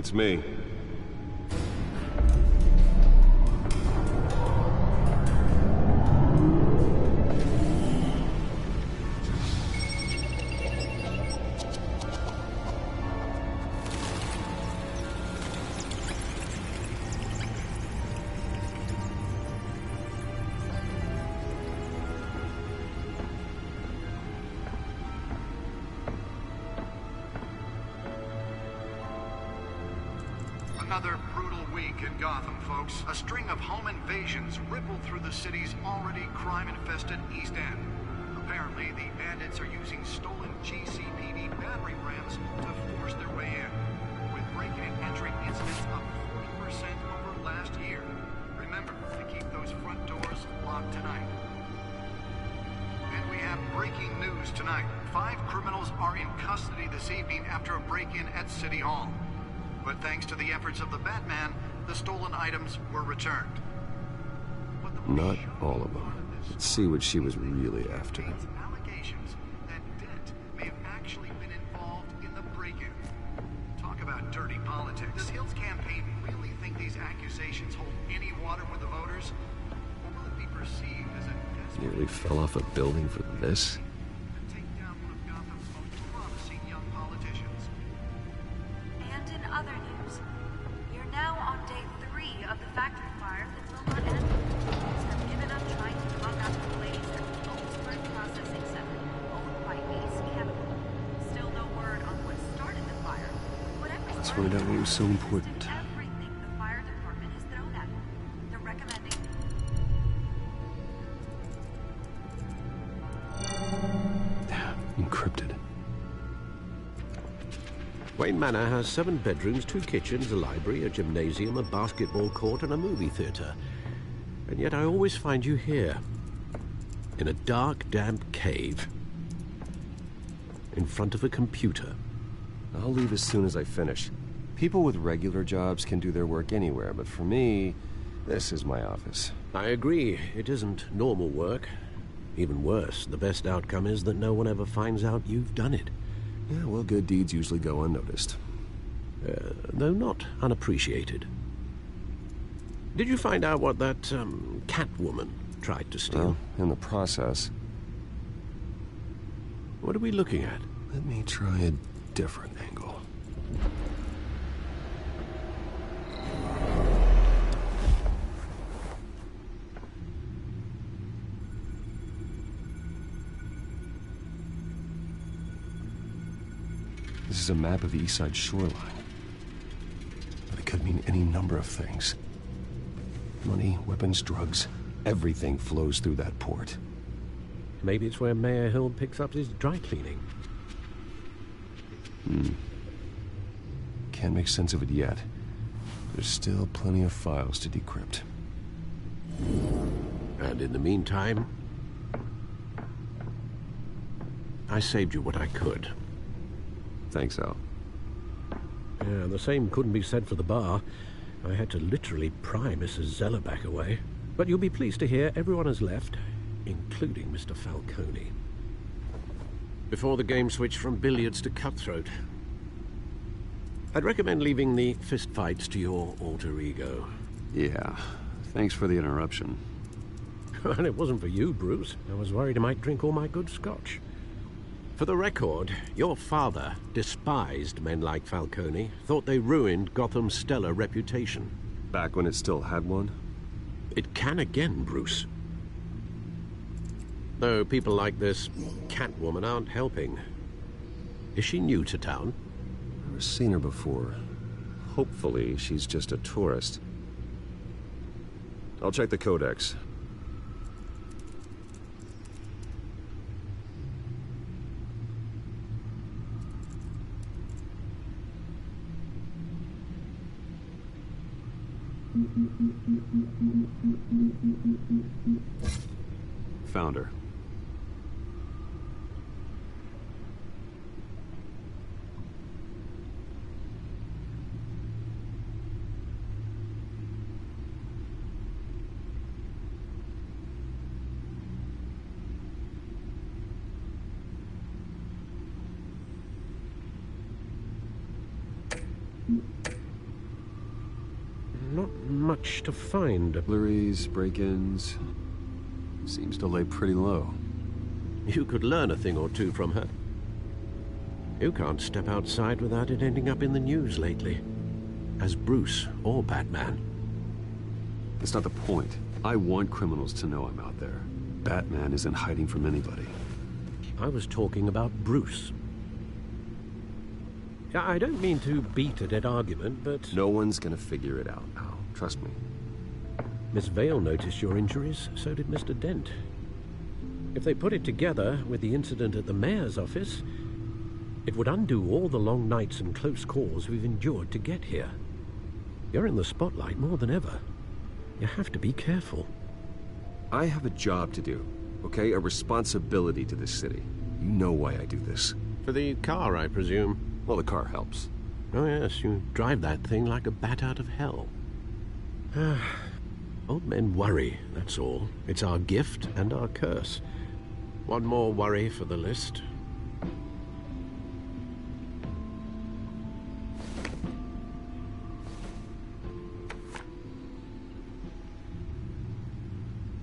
It's me. Another brutal week in Gotham, folks. A string of home invasions rippled through the city's already crime-infested East End. Apparently, the bandits are using stolen GCPD battering rams to force their way in, with break-in and entry incidents up 40% over last year. Remember to keep those front doors locked tonight. And we have breaking news tonight. 5 criminals are in custody this evening after a break-in at City Hall. But thanks to the efforts of the Batman, the stolen items were returned. Not all of them. Let's see what she was really after. Allegations that Dent may have actually been involved in the break-in. Talk about dirty politics. Does Hill's campaign really think these accusations hold any water with the voters? Or will it be perceived as a desperate... Nearly fell off a building for this? to take down one of Gotham's most promising young politicians? And in other news, you're now on day 3 of the factory fire that Wilmot and employees have given up trying to combat the blaze at the Owensburg Processing Center, owned by Ace Chemical. Still no word on what started the fire. Whatever Let's find out what was so important. everything the fire department has thrown at it. They're recommending... Encrypted. Wayne Manor has 7 bedrooms, 2 kitchens, a library, a gymnasium, a basketball court, and a movie theater. And yet I always find you here, in a dark, damp cave, in front of a computer. I'll leave as soon as I finish. People with regular jobs can do their work anywhere, but for me, this is my office. I agree, it isn't normal work. Even worse, the best outcome is that no one ever finds out you've done it. Yeah, well, good deeds usually go unnoticed. Though not unappreciated. Did you find out what that, Catwoman tried to steal? Well, in the process. What are we looking at? Let me try a different angle. This is a map of the East Side shoreline. But it could mean any number of things. Money, weapons, drugs, everything flows through that port. Maybe it's where Mayor Hill picks up his dry cleaning. Can't make sense of it yet. There's still plenty of files to decrypt. And in the meantime, I saved you what I could. Thanks, Al. Yeah, the same couldn't be said for the bar. I had to literally pry Mrs. Zeller back away. But you'll be pleased to hear everyone has left, including Mr. Falcone. Before the game switched from billiards to cutthroat. I'd recommend leaving the fistfights to your alter ego. Yeah, thanks for the interruption. And it wasn't for you, Bruce. I was worried I might drink all my good scotch. For the record, your father despised men like Falcone, thought they ruined Gotham's stellar reputation. Back when it still had one? It can again, Bruce. Though people like this Catwoman aren't helping. Is she new to town? Never seen her before. Hopefully, she's just a tourist. I'll check the codex. Found her. much to find. Burglaries, break-ins... Seems to lay pretty low. You could learn a thing or two from her. You can't step outside without it ending up in the news lately. As Bruce or Batman. That's not the point. I want criminals to know I'm out there. Batman isn't hiding from anybody. I was talking about Bruce. I don't mean to beat a dead argument, but... No one's gonna figure it out, Al. Trust me. Miss Vale noticed your injuries, so did Mr. Dent. If they put it together with the incident at the mayor's office, it would undo all the long nights and close calls we've endured to get here. You're in the spotlight more than ever. You have to be careful. I have a job to do, okay? A responsibility to this city. You know why I do this. For the car, I presume. Well, the car helps. Oh yes, you drive that thing like a bat out of hell. Old men worry, that's all. It's our gift and our curse. One more worry for the list.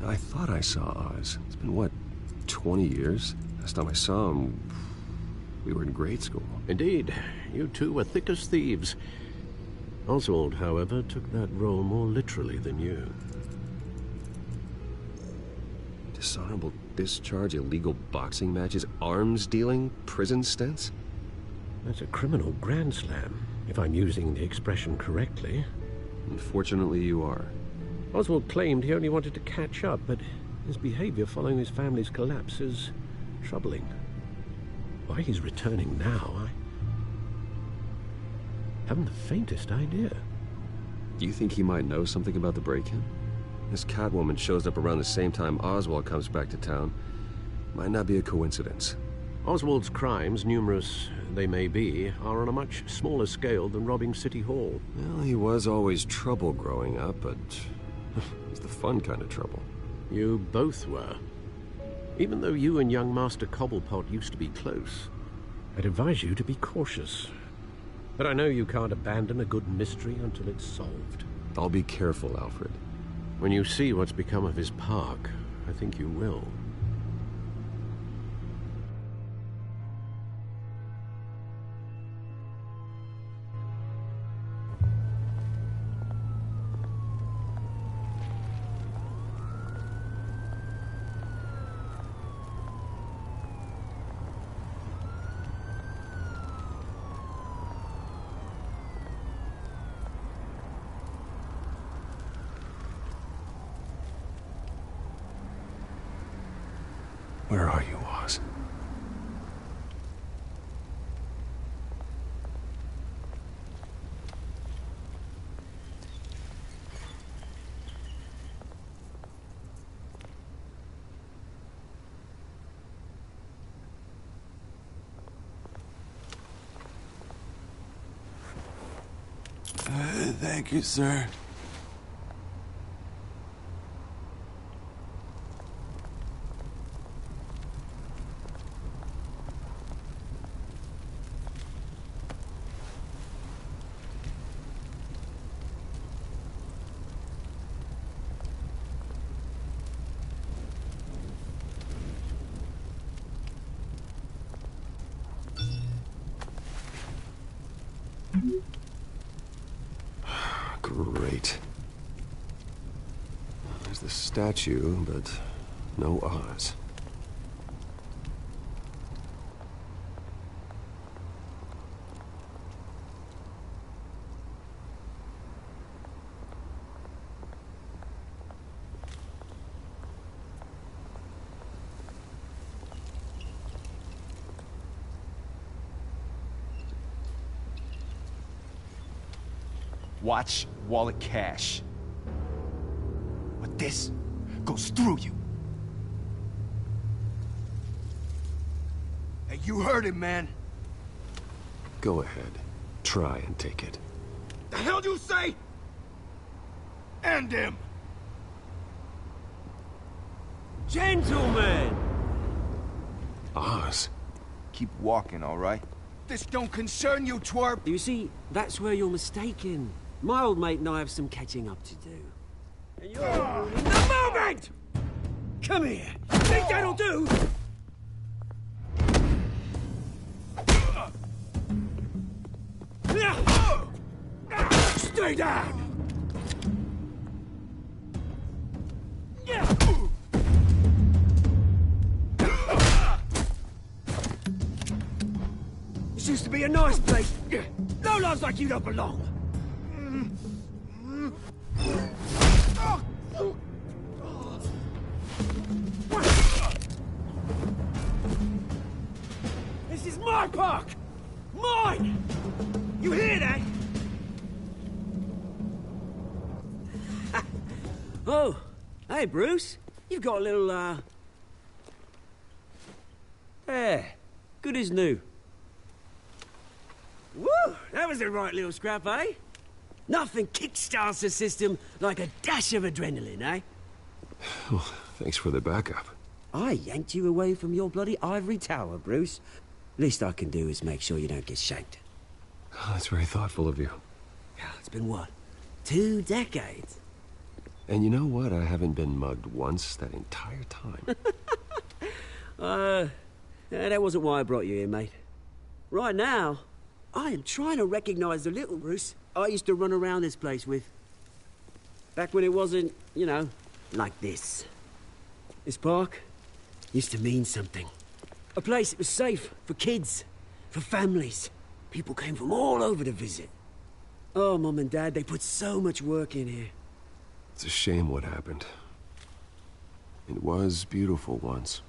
I thought I saw Oz. It's been, what, 20 years? Last time I saw him, we were in grade school. Indeed. You two were thick as thieves. Oswald, however, took that role more literally than you. Dishonorable discharge, illegal boxing matches, arms dealing, prison stints? That's a criminal grand slam, if I'm using the expression correctly. Unfortunately, you are. Oswald claimed he only wanted to catch up, but his behavior following his family's collapse is troubling. Why he's returning now, I haven't the faintest idea. Do you think he might know something about the break-in? This Catwoman shows up around the same time Oswald comes back to town. Might not be a coincidence. Oswald's crimes, numerous they may be, are on a much smaller scale than robbing City Hall. Well, he was always trouble growing up, but it's the fun kind of trouble. You both were. Even though you and young Master Cobblepot used to be close, I'd advise you to be cautious. But I know you can't abandon a good mystery until it's solved. I'll be careful, Alfred. When you see what's become of his park, I think you will. Where are you, Oz? Thank you, sir. Great. There's the statue, but no Oz. Watch wallet cash. But this goes through you. Hey, you heard it, man. Go ahead. Try and take it. The hell do you say? End him! Gentlemen! Oz? Keep walking, all right? This don't concern you, twerp! You see, that's where you're mistaken. My old mate and I have some catching up to do. And you're ruining the moment! Come here. Think that'll do? Stay down! This used to be a nice place. No loves like you don't belong. This is my park! Mine! You hear that? Oh, hey, Bruce. You've got a little, There. Good as new. Woo! That was a right little scrap, eh? Nothing kickstarts the system like a dash of adrenaline, eh? Well, thanks for the backup. I yanked you away from your bloody ivory tower, Bruce. Least I can do is make sure you don't get shanked. Oh, that's very thoughtful of you. Yeah, it's been what? 2 decades? And you know what? I haven't been mugged once that entire time. That wasn't why I brought you here, mate. Right now, I am trying to recognize the little Bruce I used to run around this place with. Back when it wasn't, you know, like this. This park used to mean something. A place that was safe for kids, for families. People came from all over to visit. Oh, Mum and Dad, they put so much work in here. It's a shame what happened. It was beautiful once.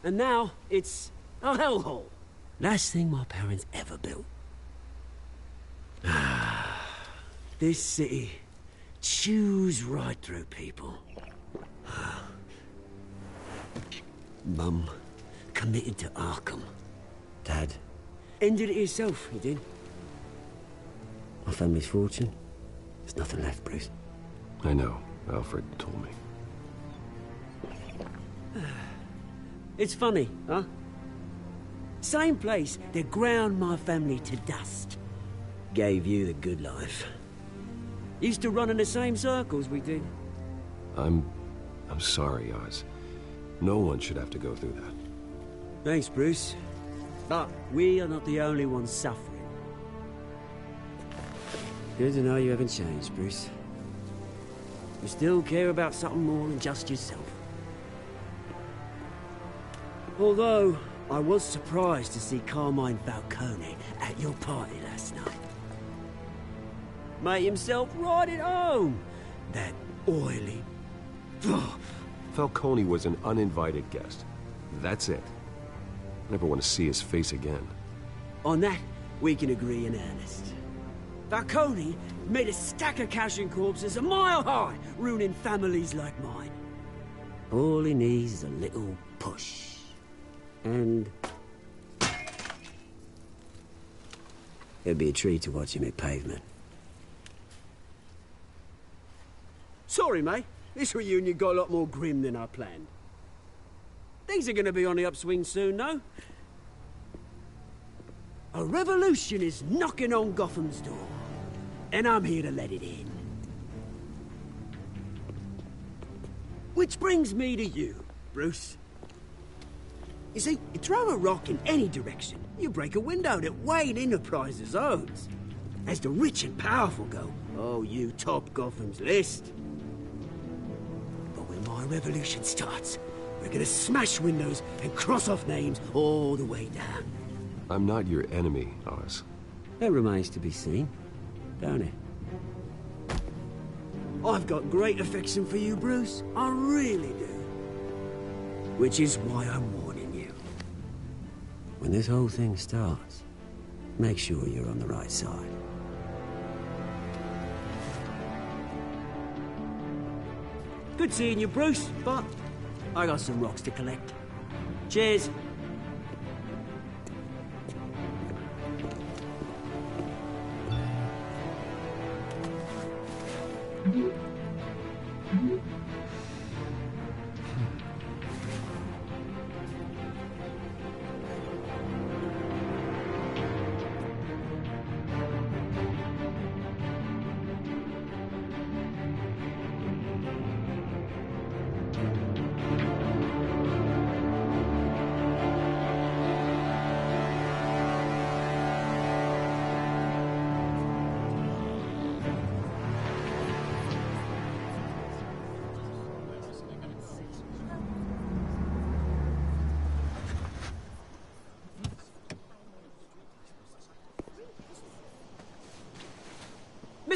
And now, it's a hellhole. Last thing my parents ever built. This city chews right through people. Mum committed to Arkham. Dad ended it himself, he did. My family's fortune, there's nothing left, Bruce. I know. Alfred told me. It's funny, huh? Same place that ground my family to dust. Gave you the good life. Used to run in the same circles we did. I'm sorry, Oz. No one should have to go through that. Thanks, Bruce. But we are not the only ones suffering. Good to know you haven't changed, Bruce. You still care about something more than just yourself. Although, I was surprised to see Carmine Falcone at your party last night. Made himself right at home. That oily... Falcone was an uninvited guest. That's it. Never want to see his face again. On that, we can agree in earnest. Falcone made a stack of cash and corpses a mile high, ruining families like mine. All he needs is a little push. And... it'd be a treat to watch him hit pavement. Sorry, mate. This reunion got a lot more grim than I planned. Things are gonna be on the upswing soon, no? A revolution is knocking on Gotham's door. And I'm here to let it in. Which brings me to you, Bruce. You see, you throw a rock in any direction, you break a window that Wayne Enterprises owns. As the rich and powerful go, oh, you top Gotham's list. But when my revolution starts, we're gonna smash windows and cross off names all the way down. I'm not your enemy, Oz. That remains to be seen, don't it? I've got great affection for you, Bruce. I really do. Which is why I'm warning you. When this whole thing starts, make sure you're on the right side. Good seeing you, Bruce, but I got some rocks to collect. Cheers.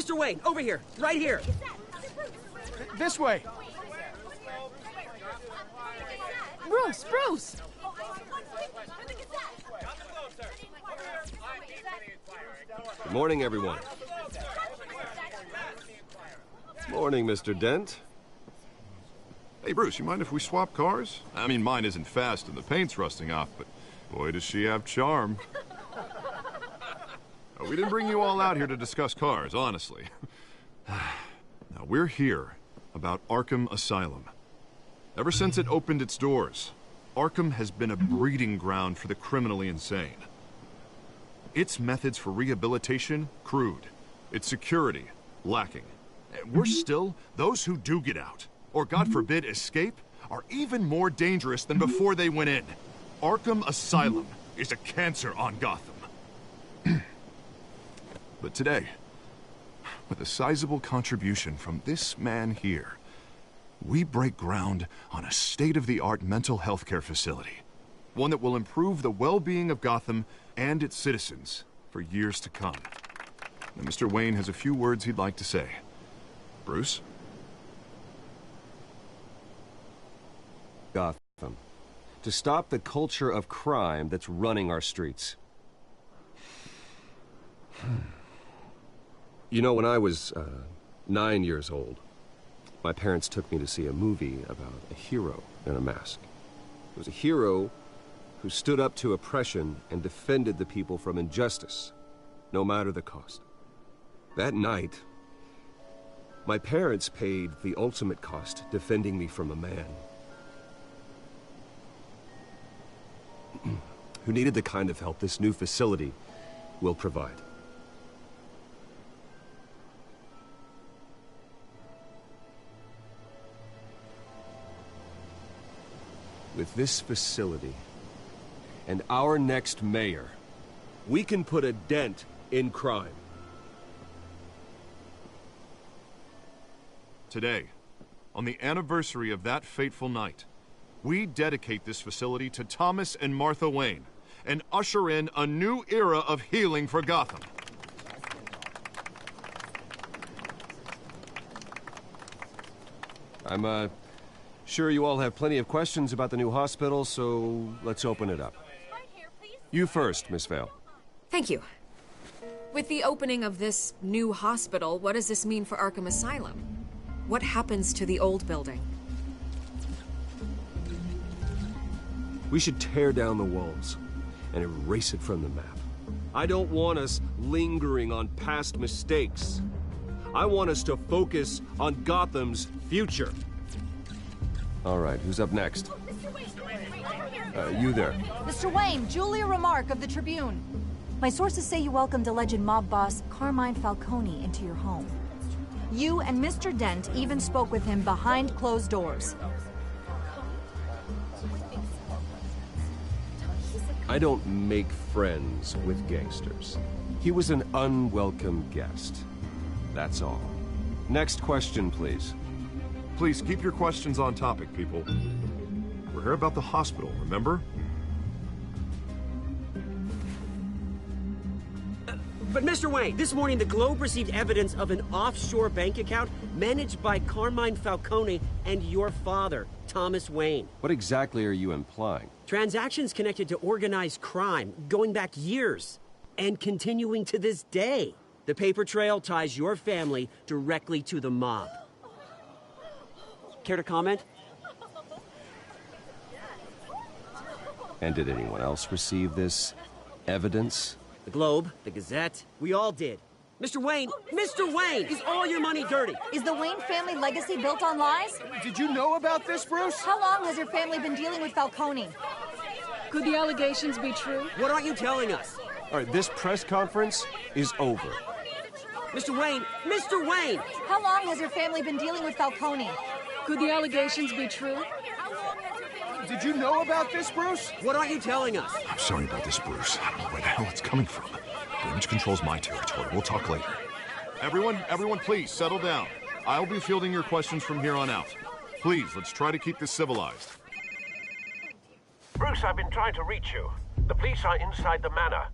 Mr. Wayne, over here, right here. This way. Bruce! Good morning, everyone. Morning, Mr. Dent. Hey, Bruce, you mind if we swap cars? I mean, mine isn't fast and the paint's rusting off, but boy, does she have charm. We didn't bring you all out here to discuss cars, honestly. Now, we're here about Arkham Asylum. Ever since it opened its doors, Arkham has been a breeding ground for the criminally insane. Its methods for rehabilitation, crude. Its security, lacking. And worse still, those who do get out, or God forbid escape, are even more dangerous than before they went in. Arkham Asylum is a cancer on Gotham. But today, with a sizable contribution from this man here, we break ground on a state-of-the-art mental health care facility. One that will improve the well-being of Gotham and its citizens for years to come. Now, Mr. Wayne has a few words he'd like to say. Bruce? Gotham. To stop the culture of crime that's running our streets. You know, when I was 9 years old, my parents took me to see a movie about a hero in a mask. It was a hero who stood up to oppression and defended the people from injustice, no matter the cost. That night, my parents paid the ultimate cost defending me from a man who needed the kind of help this new facility will provide. With this facility and our next mayor, we can put a dent in crime. Today, on the anniversary of that fateful night, we dedicate this facility to Thomas and Martha Wayne and usher in a new era of healing for Gotham. I'm, sure you all have plenty of questions about the new hospital, so let's open it up. You first, Miss Vale. Thank you. With the opening of this new hospital, what does this mean for Arkham Asylum? What happens to the old building? We should tear down the walls and erase it from the map. I don't want us lingering on past mistakes. I want us to focus on Gotham's future. All right, who's up next? You there. Mr. Wayne, Julia Remark of the Tribune. My sources say you welcomed alleged mob boss Carmine Falcone into your home. You and Mr. Dent even spoke with him behind closed doors. I don't make friends with gangsters. He was an unwelcome guest. That's all. Next question, please. Please keep your questions on topic, people. We're here about the hospital, remember? But Mr. Wayne, this morning the Globe received evidence of an offshore bank account managed by Carmine Falcone and your father, Thomas Wayne. What exactly are you implying? Transactions connected to organized crime, going back years, and continuing to this day. The paper trail ties your family directly to the mob. Care to comment? And did anyone else receive this evidence? The Globe, the Gazette, we all did. Mr. Wayne, is all your money dirty? Is the Wayne family legacy built on lies? Did you know about this, Bruce? How long has your family been dealing with Falcone? Could the allegations be true? What aren't you telling us? All right, this press conference is over. Mr. Wayne! How long has your family been dealing with Falcone? Could the allegations be true? Did you know about this, Bruce? What aren't you telling us? I'm sorry about this, Bruce. I don't know where the hell it's coming from. Damage control's my territory. We'll talk later. Everyone, please, settle down. I'll be fielding your questions from here on out. Please, let's try to keep this civilized. Bruce, I've been trying to reach you. The police are inside the manor.